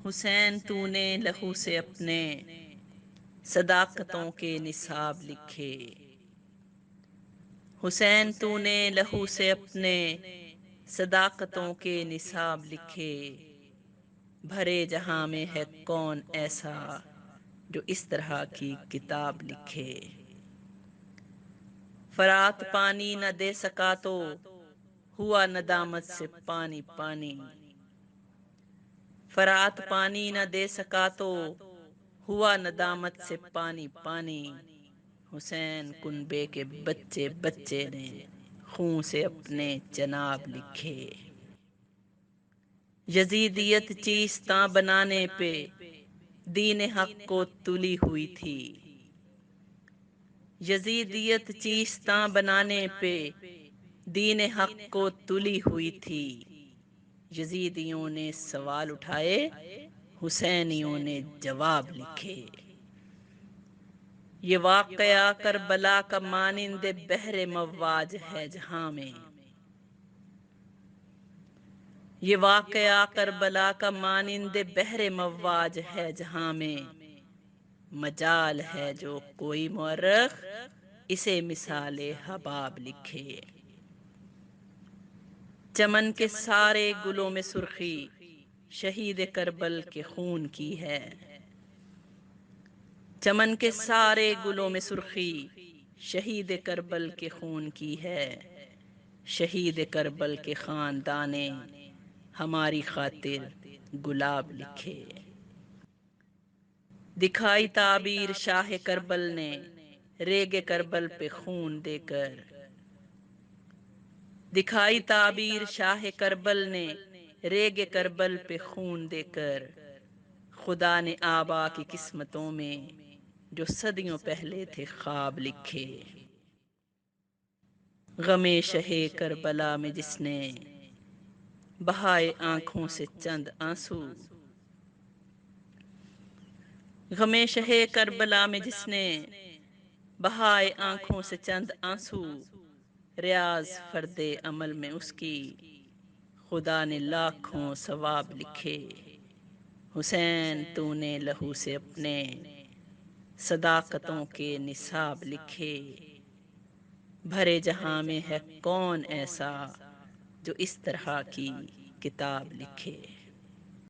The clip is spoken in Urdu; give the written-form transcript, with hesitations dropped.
حسین تو نے لہو سے اپنے صداقتوں کے نصاب لکھے۔ حسین تو نے لہو سے اپنے صداقتوں کے نصاب لکھے۔ بھرے جہاں میں ہے کون ایسا جو اس طرح کی کتاب لکھے۔ فرات پانی نہ دے سکا تو ہوا ندامت سے پانی پانی۔ فرات پانی نہ دے سکا تو ہوا ندامت سے پانی پانی۔ حسین کنبے کے بچے بچے نے خون سے اپنے جناب لکھے۔ یزیدیت چیستاں بنانے پہ دین حق کو تلی ہوئی تھی۔ یزیدیت چیستاں بنانے پہ دین حق کو تلی ہوئی تھی۔ یزیدیوں نے سوال اٹھائے، حسینیوں نے جواب لکھے۔ یہ واقعہ کربلا کا مانند بحر مواج ہے جہاں میں۔ یہ واقعہ کربلا کا مانند بحر مواج ہے جہاں میں۔ مجال ہے جو کوئی مورخ اسے مثال حباب لکھے۔ چمن کے سارے گلوں میں سرخی شہید کربل کے خون کی ہے۔ چمن کے سارے گلوں میں سرخی شہید کربل کے خون کی ہے۔ شہید کربل کے خاندان نے ہماری خاطر گلاب لکھے۔ دکھائی تعبیر شاہ کربل نے ریگ کربل پہ خون دے کر۔ دکھائی تعبیر شاہ کربل نے ریگ کربل پہ خون دے کر۔ خدا نے آبا کی قسمتوں میں جو صدیوں پہلے تھے خواب لکھے۔ غم شہ کربلا میں جس نے بہائے آنکھوں سے چند آنسو۔ غم شہ کربلا میں جس نے بہائے آنکھوں سے چند آنسو۔ ریاض فرد عمل میں اس کی خدا نے لاکھوں ثواب لکھے۔ حسین تو نے لہو سے اپنے صداقتوں کے نصاب لکھے۔ بھرے جہاں میں ہے کون ایسا جو اس طرح کی کتاب لکھے۔